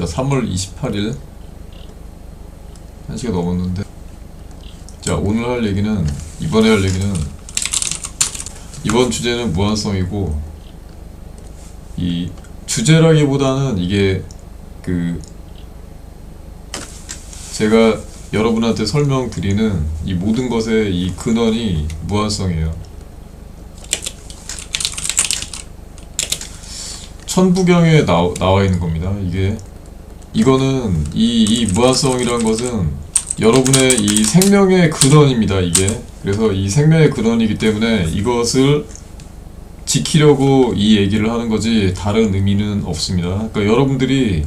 자, 3월 28일 1시가 넘었는데, 자, 오늘 할 얘기는, 이번에 할 얘기는, 이번 주제는 무한성이고, 이 주제라기보다는 이게 제가 여러분한테 설명드리는 이 모든 것의 이 근원이 무한성이에요. 천부경에 나와 있는 겁니다. 이거는 이 무한성이라는 것은 여러분의 이 생명의 근원입니다. 이게 그래서 이 생명의 근원이기 때문에 이것을 지키려고 이 얘기를 하는 거지 다른 의미는 없습니다. 그러니까 여러분들이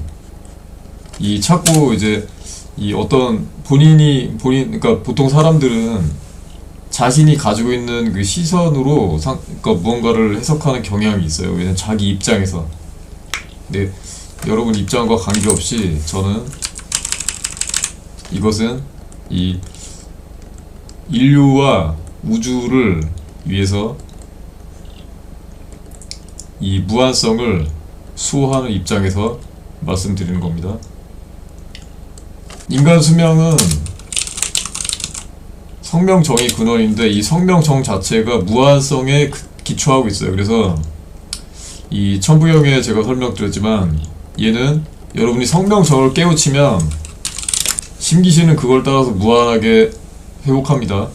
이 자꾸 이제 이 어떤 그러니까 보통 사람들은 자신이 가지고 있는 그 시선으로 그러니까 무언가를 해석하는 경향이 있어요. 왜냐면 자기 입장에서. 근데 여러분 입장과 관계없이 저는 이것은 이 인류와 우주를 위해서 이 무한성을 수호하는 입장에서 말씀드리는 겁니다. 인간 수명은 성명정의 근원인데 이 성명정 자체가 무한성에 기초하고 있어요. 그래서 이 천부경에 제가 설명드렸지만 얘는 여러분이 성명정을 깨우치면 심기신은 그걸 따라서 무한하게 회복합니다.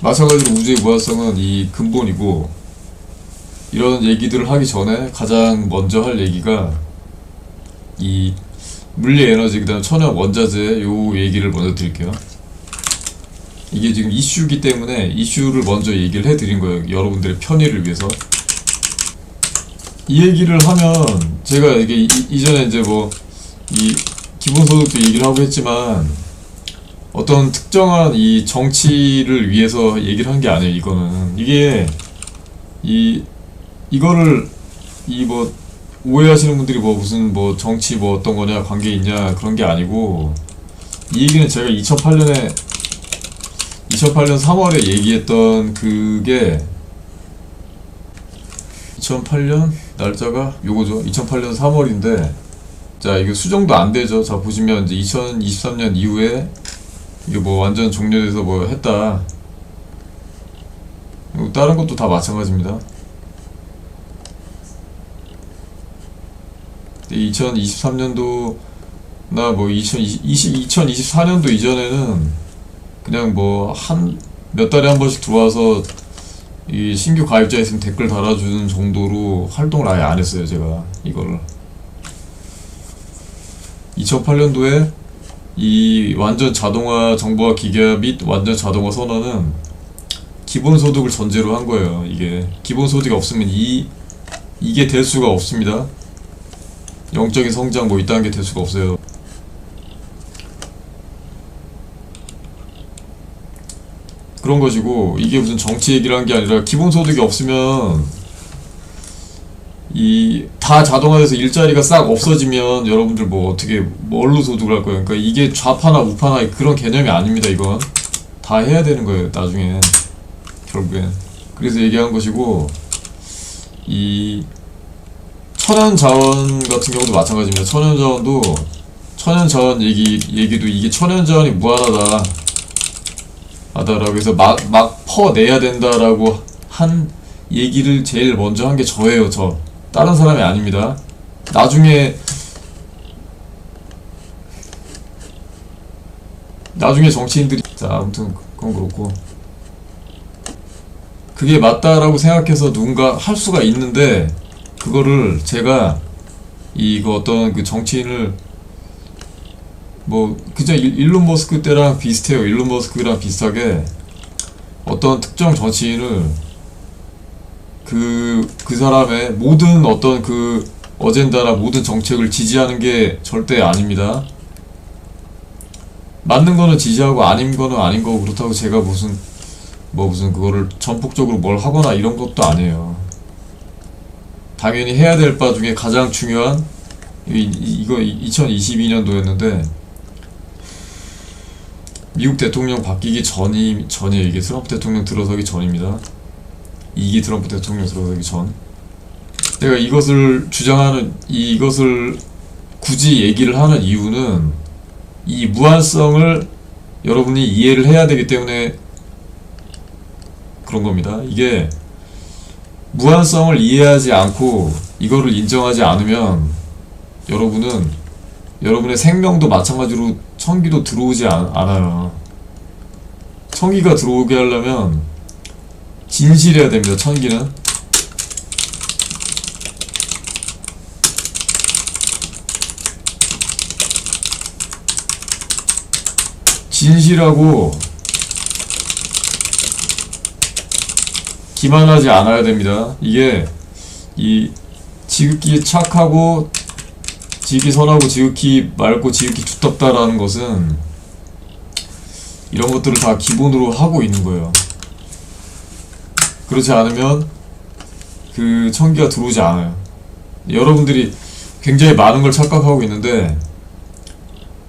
마찬가지로 우주의 무한성은 이 근본이고, 이런 얘기들을 하기 전에 가장 먼저 할 얘기가 이 물리 에너지 그 다음 천연 원자재 요 얘기를 먼저 드릴게요. 이게 지금 이슈이기 때문에 이슈를 먼저 얘기를 해드린 거예요. 여러분들의 편의를 위해서. 이 얘기를 하면 제가 이게 이전에 이제 이 기본소득도 얘기를 하고 했지만 어떤 특정한 이 정치를 위해서 얘기를 한 게 아니에요. 이거는 이게 이거를 오해하시는 분들이 무슨 정치 어떤 거냐 관계 있냐 그런 게 아니고, 이 얘기는 제가 2008년 3월에 얘기했던 그게 2008년 날짜가 요거죠. 2008년 3월인데 자, 이게 수정도 안 되죠. 자, 보시면 이제 2023년 이후에 이게 완전 종료돼서 했다. 다른 것도 다 마찬가지입니다. 2023년도나 2024년도 이전에는 그냥 몇 달에 한 번씩 들어와서 이 신규 가입자 있으면 댓글 달아주는 정도로 활동을 아예 안 했어요. 제가 이거를 2008년도에 이 완전 자동화 정보화 기계화 및 완전 자동화 선언은 기본소득을 전제로 한 거예요. 이게 기본소득이 없으면 이게 될 수가 없습니다. 영적인 성장 이딴 게 될 수가 없어요. 그런 것이고, 이게 무슨 정치 얘기를 한 게 아니라 기본소득이 없으면 다 자동화돼서 일자리가 싹 없어지면 여러분들 어떻게 뭘로 소득을 할 거예요. 그러니까 이게 좌파나 우파나 그런 개념이 아닙니다. 이건 다 해야 되는 거예요. 나중에 결국엔. 그래서 얘기한 것이고, 이 천연자원 같은 경우도 마찬가지입니다. 천연자원 얘기도 이게 천연자원이 무한하다라고 해서 막 퍼내야 된다라고 한 얘기를 제일 먼저 한 게 저예요. 다른 사람이 아닙니다. 나중에 정치인들이, 자, 아무튼 그건 그렇고, 그게 맞다라고 생각해서 누군가 할 수가 있는데, 그거를 제가 어떤 그 정치인을 그저 일론 머스크 때랑 비슷해요. 일론 머스크랑 비슷하게 어떤 특정 정치인을 그 사람의 모든 어떤 그 어젠다나 모든 정책을 지지하는 게 절대 아닙니다. 맞는 거는 지지하고 아닌 거는 아닌 거고, 그렇다고 제가 무슨 그거를 전폭적으로 뭘 하거나 이런 것도 아니에요. 당연히 해야 될 바 중에 가장 중요한 이거 2022년도였는데 미국 대통령 바뀌기 전이에요. 이게 트럼프 대통령 들어서기 전입니다. 2기 트럼프 대통령 들어서기 전. 제가 이것을 주장하는, 이것을 굳이 얘기를 하는 이유는 이 무한성을 여러분이 이해를 해야 되기 때문에 그런 겁니다. 이게 무한성을 이해하지 않고 이거를 인정하지 않으면 여러분은 여러분의 생명도 마찬가지로 천기도 들어오지 않아요. 천기가 들어오게 하려면 진실해야 됩니다. 천기는 진실하고 기만하지 않아야 됩니다. 이게 이 지극히 착하고 지극히 선하고 지극히 맑고 지극히 두텁다라는 것은 이런 것들을 다 기본으로 하고 있는 거예요. 그렇지 않으면 그 천기가 들어오지 않아요. 여러분들이 굉장히 많은 걸 착각하고 있는데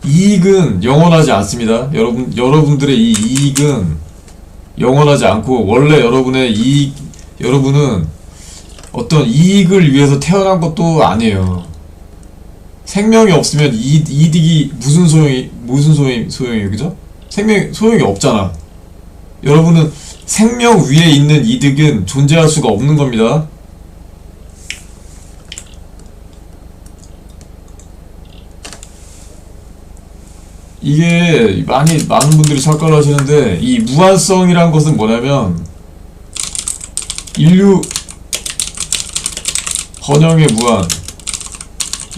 이익은 영원하지 않습니다. 여러분들의 이 이익은 영원하지 않고 원래 여러분은 어떤 이익을 위해서 태어난 것도 아니에요. 생명이 없으면 이득이 무슨 소용이에요, 그죠? 소용이 없잖아. 여러분은 생명 위에 있는 이득은 존재할 수가 없는 겁니다. 이게 많은 분들이 착각을 하시는데 이 무한성이란 것은 뭐냐면 인류 번영의 무한,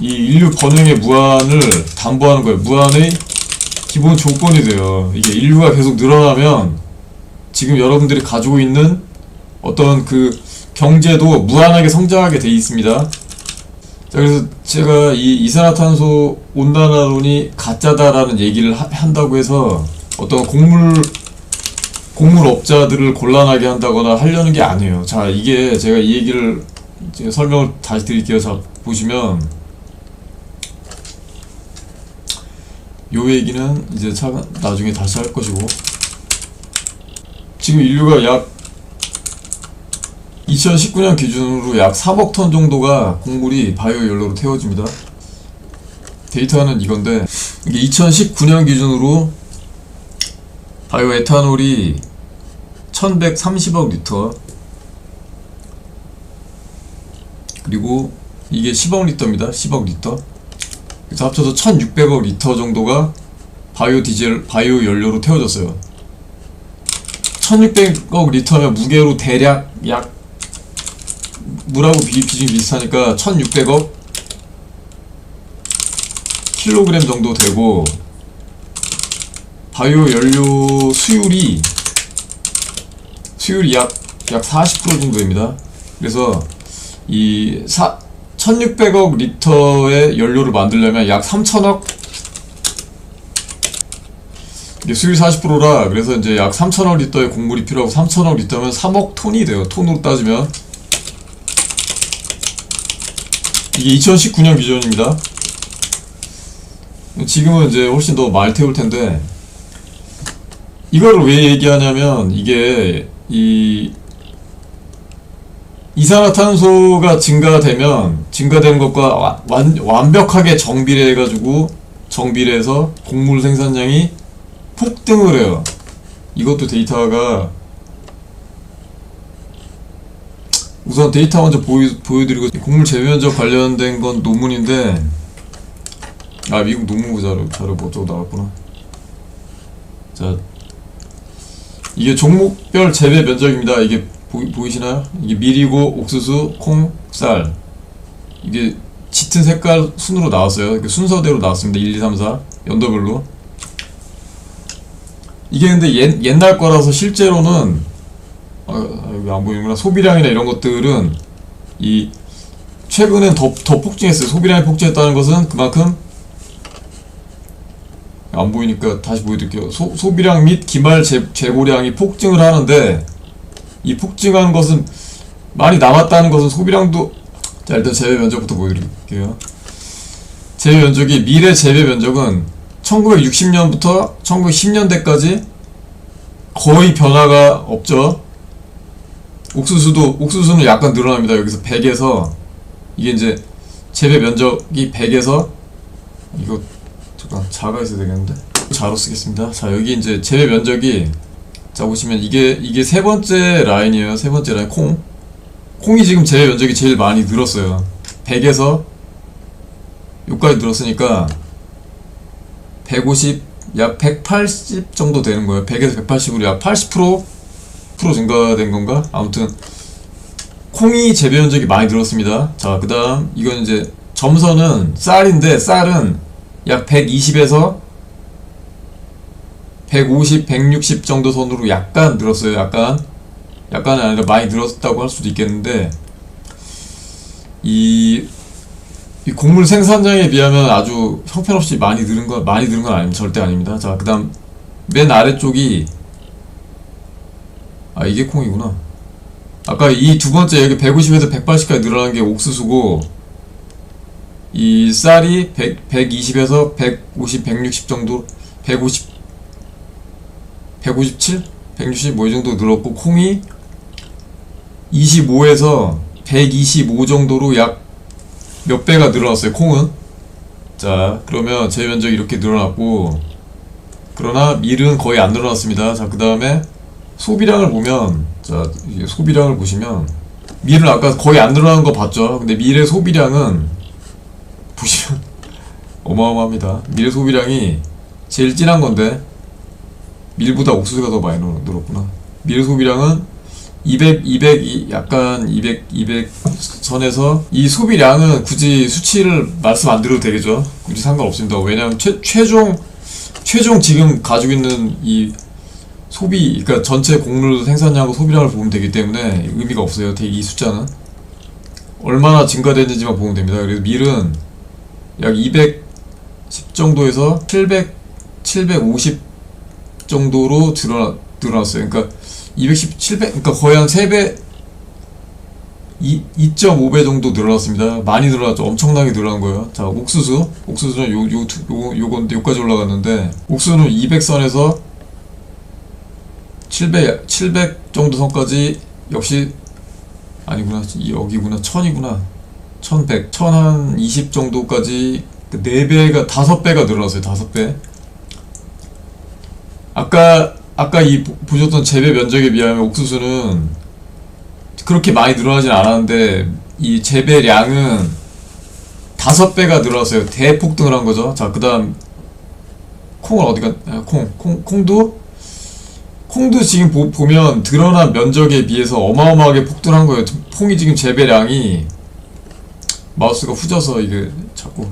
이 인류 번영의 무한을 담보하는 거예요. 무한의 기본 조건이 돼요. 이게 인류가 계속 늘어나면 지금 여러분들이 가지고 있는 어떤 그 경제도 무한하게 성장하게 돼 있습니다. 자, 그래서 제가 이 이산화탄소 온난화론이 가짜다라는 얘기를 한다고 해서 어떤 곡물업자들을 곤란하게 한다거나 하려는 게 아니에요. 자, 이게 제가 이 얘기를 이제 설명을 다시 드릴게요. 자, 보시면 요 얘기는 이제 나중에 다시 할 것이고, 지금 인류가 약 2019년 기준으로 약 3억 톤 정도가 곡물이 바이오 연료로 태워집니다. 데이터는 이건데, 이게 2019년 기준으로 바이오 에탄올이 1130억 리터, 그리고 이게 10억 리터입니다. 10억 리터. 그래서 합쳐서 1600억 리터 정도가 바이오 연료로 태워졌어요. 1600억 리터면 무게로 대략 약 물하고 비슷하니까 1600억 킬로그램 정도 되고, 바이오 연료 수율이 약 40% 정도 됩니다. 그래서 이 1600억 리터의 연료를 만들려면 약 3000억, 이게 수율 40%라 그래서 이제 약 3000억 리터의 곡물이 필요하고, 3000억 리터면 3억 톤이 돼요. 톤으로 따지면. 이게 2019년 기준입니다. 지금은 이제 훨씬 더 많이 태울 텐데, 이거를 왜 얘기하냐면, 이게 이산화탄소가 증가되는 것과 완벽하게 정비례해서 곡물 생산량이 폭등을 해요. 이것도 데이터가, 우선 데이터 먼저 보여드리고, 곡물 재배 면적 관련된 건 논문인데, 미국 농무부 자료 뭐 어쩌고 나왔구나. 자, 이게 종목별 재배 면적입니다. 이게 보이시나요? 이게 밀이고, 옥수수, 콩, 쌀. 이게 짙은 색깔 순으로 나왔어요. 순서대로 나왔습니다. 1, 2, 3, 4 연도별로. 이게 근데 옛날 거라서 실제로는 여기 안 보이는구나. 소비량이나 이런 것들은 최근엔 더 폭증했어요. 소비량이 폭증했다는 것은 그만큼, 안 보이니까 다시 보여드릴게요. 소비량 및 기말 재고량이 폭증을 하는데, 이 폭증한 것은, 많이 남았다는 것은 소비량도, 자, 일단 재배 면적부터 보여드릴게요. 재배 면적이, 밀의 재배 면적은 1960년부터 1910년대까지 거의 변화가 없죠. 옥수수는 약간 늘어납니다. 여기서 100에서 이게 이제 재배 면적이 100에서 이거 잠깐 자가 있어야 되겠는데 자로 쓰겠습니다. 자, 여기 이제 재배 면적이 자 보시면 이게 세 번째 라인이에요. 세 번째 라인 콩이 지금 재배 면적이 제일 많이 늘었어요. 100에서 여기까지 늘었으니까 150 약 180 정도 되는 거예요. 100에서 180으로 약 80% 증가된 건가? 아무튼 콩이 재배 면적이 많이 늘었습니다. 자, 그 다음 이건 이제 점선은 쌀인데 쌀은 약 120에서 150, 160 정도 선으로 약간 늘었어요. 약간은 아니라 많이 늘었다고 할 수도 있겠는데 이 곡물 생산량에 비하면 아주 형편없이 많이 늘은 건 아닙니다. 절대 아닙니다. 자, 그 다음 맨 아래쪽이 이게 콩이구나. 아까 이 두 번째 여기 150에서 180까지 늘어난 게 옥수수고 이 쌀이 120에서 150, 160 정도 157? 160 뭐 이 정도 늘었고 콩이 25에서 125 정도로 약 몇 배가 늘어났어요. 콩은. 자, 그러면 재 면적이 이렇게 늘어났고 그러나 밀은 거의 안 늘어났습니다. 자, 그 다음에 소비량을 보면 자, 소비량을 보시면 밀은 아까 거의 안 늘어나는 거 봤죠. 근데 밀의 소비량은 보시면 어마어마합니다. 밀의 소비량이 제일 진한 건데 밀보다 옥수수가 더 많이 늘었구나. 밀 소비량은 200 선에서 이 소비량은 굳이 수치를 말씀 안 드려도 되겠죠. 굳이 상관없습니다. 왜냐면 최종 지금 가지고 있는 이 소비, 그러니까 전체 곡물 생산량과 소비량을 보면 되기 때문에 의미가 없어요. 이 숫자는 얼마나 증가됐는지만 보면 됩니다. 그래서 밀은 약 210 정도에서 750 정도로 늘어났어요. 그러니까 210, 700, 그러니까 거의 한 3배, 2.5배 정도 늘어났습니다. 많이 늘어났죠. 엄청나게 늘어난 거예요. 자, 옥수수는 요건데 요까지 올라갔는데 옥수수는 200선에서 700 정도 선까지 역시 아니구나. 여기구나. 1000이구나. 1100, 1020 정도까지 4배가 5배가 늘어났어요. 5배. 아까 보셨던 재배 면적에 비하면 옥수수는 그렇게 많이 늘어나진 않았는데 이 재배량은 5배가 늘어났어요. 대폭등을 한 거죠. 자, 그 다음 콩은 어디가 콩도 지금 보면 드러난 면적에 비해서 어마어마하게 폭등한 거예요. 콩이 지금 재배량이 마우스가 후져서 이게 자꾸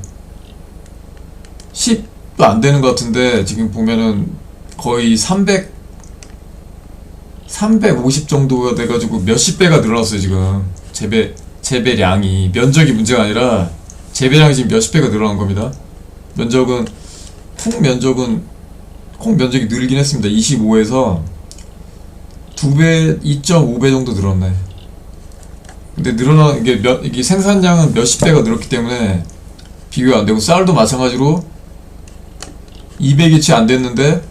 10도 안 되는 것 같은데 지금 보면은 거의 350 정도가 돼가지고 몇십 배가 늘어났어요. 지금 재배량이 면적이 문제가 아니라 재배량이 지금 몇십 배가 늘어난 겁니다. 콩 면적이 늘긴 했습니다. 25에서 2.5배 정도 늘었네. 근데 이게 생산량은 몇십 배가 늘었기 때문에 비교가 안 되고 쌀도 마찬가지로 200이 채 안 됐는데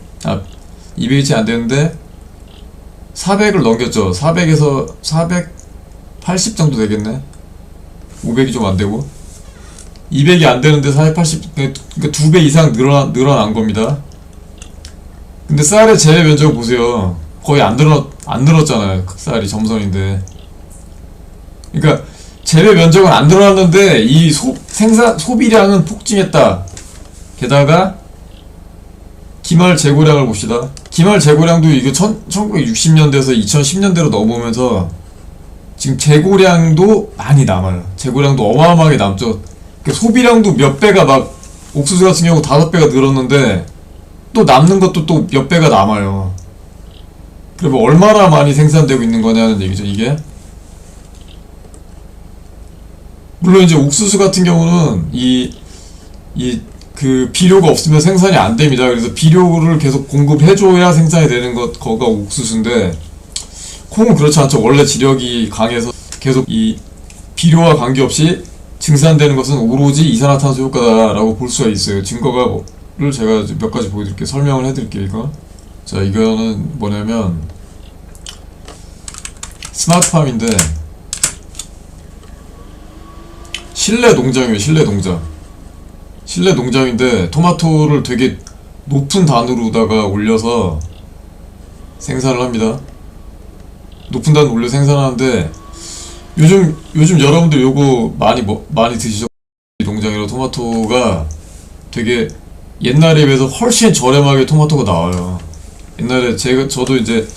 400을 넘겼죠. 400에서 480 정도 되겠네. 500이 좀 안 되고 200이 안 되는데 480, 그러니까 2배 이상 늘어난 겁니다. 근데 쌀의 재배 면적을 보세요. 거의 안 늘었잖아요. 쌀이 점선인데. 그러니까 재배 면적은 안 늘어났는데 이 소비량은 폭증했다. 게다가 기말 재고량을 봅시다. 기말 재고량도 이게 1960년대에서 2010년대로 넘어오면서 지금 재고량도 많이 남아요. 재고량도 어마어마하게 남죠. 그러니까 소비량도 몇 배가 막 옥수수 같은 경우 5배가 늘었는데 또 남는 것도 또 몇 배가 남아요. 그리고 얼마나 많이 생산되고 있는 거냐는 얘기죠. 이게 물론 이제 옥수수 같은 경우는 그 비료가 없으면 생산이 안 됩니다. 그래서 비료를 계속 공급해줘야 생산이 되는 거가 옥수수인데 콩은 그렇지 않죠. 원래 지력이 강해서 계속 이 비료와 관계없이 증산되는 것은 오로지 이산화탄소 효과다라고 볼 수가 있어요. 증거를 제가 몇 가지 보여드릴게요. 설명을 해드릴게요. 이거 자, 이거는 뭐냐면 스마트팜인데 실내 농장이에요. 실내 농장. 실내 농장인데 토마토를 되게 높은 단으로다가 올려서 생산을 합니다. 높은 단 올려 생산하는데 요즘 여러분들 요거 많이 드시죠? 농장이라 토마토가 되게 옛날에 비해서 훨씬 저렴하게 토마토가 나와요. 옛날에 저도 이제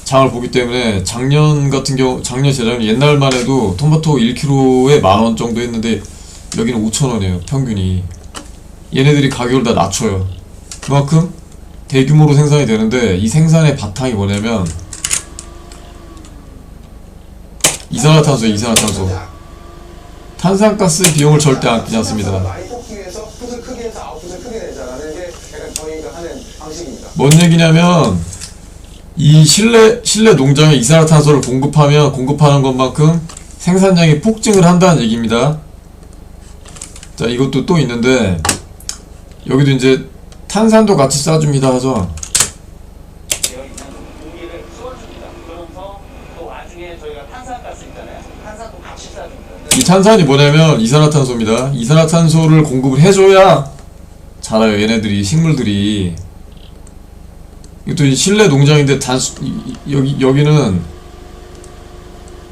장을 보기 때문에 작년 재작년 옛날만 해도 토마토 1kg에 10,000원 정도 했는데 여기는 5,000원이에요 평균이. 얘네들이 가격을 다 낮춰요. 그만큼 대규모로 생산이 되는데 이 생산의 바탕이 뭐냐면 이산화탄소. 탄산가스 비용을 절대 안 끼지 않습니다. 뭔 얘기냐면 이 실내 농장에 이산화탄소를 공급하는 것만큼 생산량이 폭증을 한다는 얘기입니다. 자, 이것도 또 있는데 여기도 이제 탄산도 같이 쏴줍니다 하죠. 이 탄산이 뭐냐면 이산화탄소입니다. 이산화탄소를 공급을 해줘야 자라요. 얘네들이, 식물들이. 이것도 실내 농장인데 여기는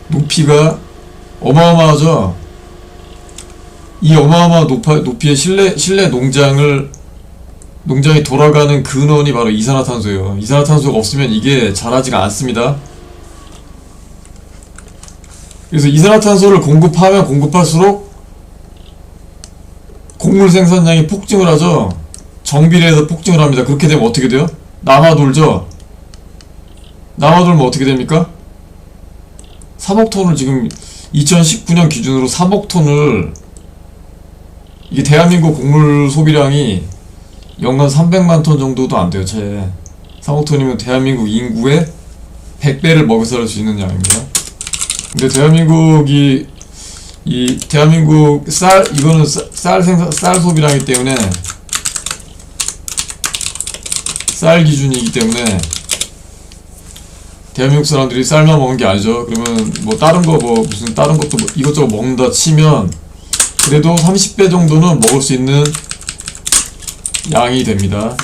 높이가 어마어마하죠. 이 어마어마한 높이의 실내 농장이 돌아가는 근원이 바로 이산화탄소예요. 이산화탄소가 없으면 이게 자라지가 않습니다. 그래서 이산화탄소를 공급하면 공급할수록 곡물 생산량이 폭증을 하죠. 정비례해서 폭증을 합니다. 그렇게 되면 어떻게 돼요? 남아돌죠. 남아돌면 어떻게 됩니까? 3억 톤을 지금 2019년 기준으로 3억 톤을 이게 대한민국 곡물 소비량이 연간 300만 톤 정도도 안 돼요. 채 3억 톤이면 대한민국 인구의 100배를 먹여 살 수 있는 양입니다. 근데 대한민국 이거는 쌀 소비량이기 때문에 쌀 기준이기 때문에 대한민국 사람들이 쌀만 먹는 게 아니죠. 그러면 뭐 다른 것도 이것저것 먹는다 치면 그래도 30배 정도는 먹을 수 있는 양이 됩니다.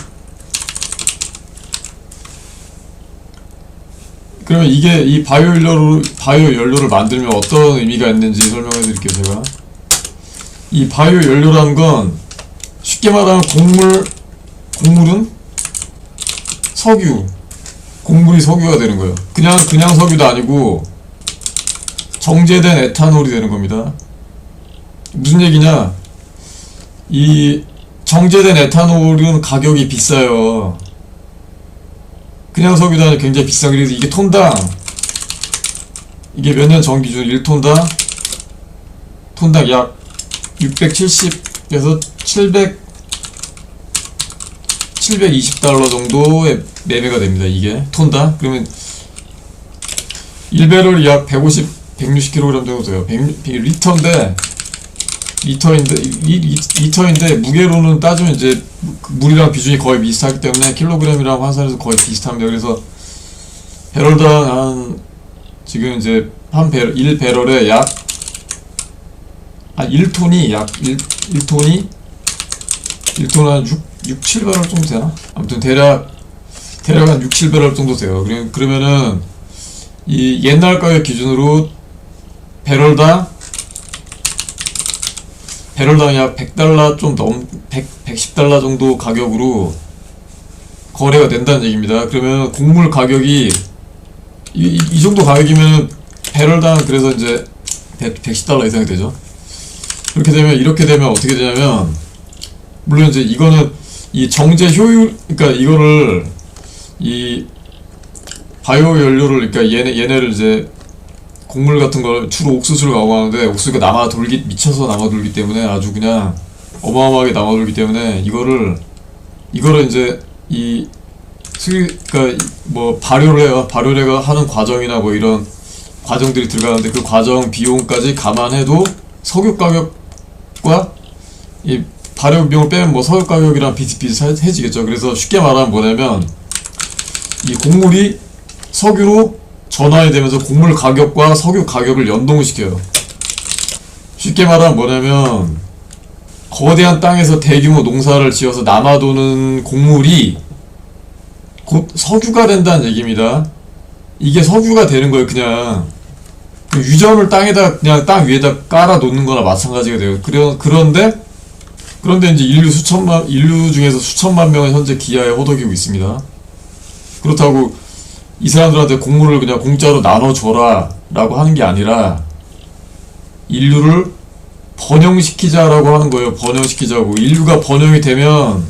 그러면 이게 이 바이오 연료를 만들면 어떤 의미가 있는지 설명해 드릴게요. 제가 이 바이오 연료라는 건 쉽게 말하면 곡물은 석유, 곡물이 석유가 되는 거예요. 그냥 석유도 아니고 정제된 에탄올이 되는 겁니다. 무슨 얘기냐? 이 정제된 에탄올은 가격이 비싸요. 그냥 석유도 아니고 굉장히 비싼. 그래서 이게 톤당 이게 몇 년 전 기준 1톤당 약 670에서 720달러 정도의 매매가 됩니다. 이게 톤당. 그러면 1배럴이 약 160kg 정도 돼요. 100리터인데 무게로는 따지면 이제 물이랑 비중이 거의 비슷하기 때문에 킬로그램이랑 환산해서 거의 비슷합니다. 그래서 배럴당 지금 이제 1배럴에 약 1톤이 한 6, 7배럴 정도 되나? 아무튼 대략 한 6, 7배럴 정도 돼요. 그러면은 이 옛날 가격 기준으로 배럴당 약 100달러 좀 110달러 정도 가격으로 거래가 된다는 얘기입니다. 그러면 곡물 가격이 이 정도 가격이면 배럴당 그래서 이제 110달러 이상이 되죠. 이렇게 되면 어떻게 되냐면, 물론 이제 이거는 이 정제 효율, 그러니까 이거를 이 바이오 연료를, 그러니까 얘네를 이제 곡물 같은 걸 주로 옥수수를 가공하는데 옥수수가 미쳐서 남아돌기 때문에 아주 그냥 어마어마하게 남아돌기 때문에 이거를 이제 그러니까 뭐 발효를 하는 과정이나 뭐 이런 과정들이 들어가는데 그 과정 비용까지 감안해도 석유 가격과 이 발효 비용을 빼면 뭐 석유 가격이랑 비슷비슷해지겠죠. 그래서 쉽게 말하면 뭐냐면 이 곡물이 석유로 전환이 되면서 곡물 가격과 석유 가격을 연동시켜요. 쉽게 말하면 뭐냐면 거대한 땅에서 대규모 농사를 지어서 남아도는 곡물이 곧 석유가 된다는 얘기입니다. 이게 석유가 되는 거예요. 그냥 유전을 땅에다 그냥 땅 위에다 깔아 놓는 거나 마찬가지가 돼요. 그런데 이제 인류 중에서 수천만 명은 현재 기아에 허덕이고 있습니다. 그렇다고 이 사람들한테 곡물을 그냥 공짜로 나눠줘라 라고 하는 게 아니라 인류를 번영시키자라고 하는 거예요. 번영시키자고. 인류가 번영이 되면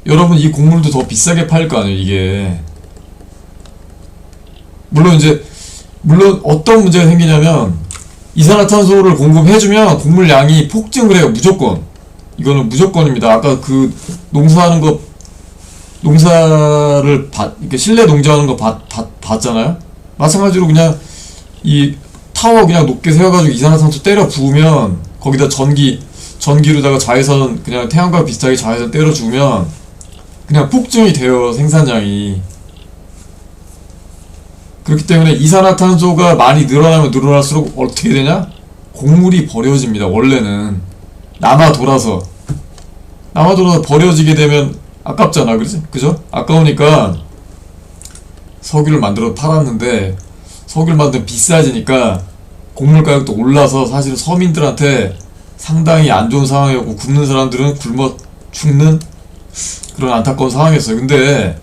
여러분 이 곡물도 더 비싸게 팔 거 아니에요. 이게 물론 어떤 문제가 생기냐면 이산화탄소를 공급해주면 곡물 양이 폭증을 해요. 무조건. 이거는 무조건입니다. 아까 그 농사를 이렇게 실내 농장하는 거 봤잖아요? 마찬가지로 그냥 이 타워 그냥 높게 세워가지고 이산화탄소 때려 부으면 거기다 전기로다가 자외선 그냥 태양과 비슷하게 자외선 때려 주면 그냥 폭증이 돼요. 생산량이. 그렇기 때문에 이산화탄소가 많이 늘어나면 늘어날수록 어떻게 되냐? 곡물이 버려집니다. 원래는 남아 돌아서 버려지게 되면 아깝잖아. 그죠? 아까우니까 석유를 만들어 팔았는데 석유를 만들면 비싸지니까 곡물 가격도 올라서 사실은 서민들한테 상당히 안 좋은 상황이었고 굶는 사람들은 굶어 죽는 그런 안타까운 상황이었어요. 근데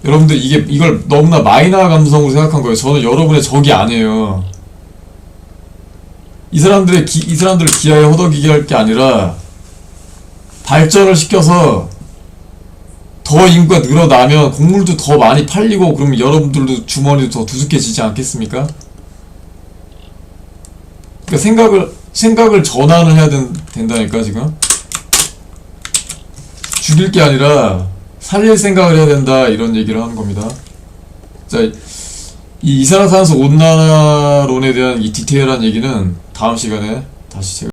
여러분들 이걸 너무나 마이너한 감성으로 생각한 거예요. 저는 여러분의 적이 아니에요. 이 사람들을 기아에 허덕이게 할 게 아니라 발전을 시켜서 더 인구가 늘어나면 곡물도 더 많이 팔리고 그러면 여러분들도 주머니도 더 두둑해지지 않겠습니까? 그러니까 생각을 전환을 해야 된다니까 지금. 죽일 게 아니라 살릴 생각을 해야 된다 이런 얘기를 하는 겁니다. 자, 이 이산화탄소 온난화론에 대한 이 디테일한 얘기는 다음 시간에 다시 제가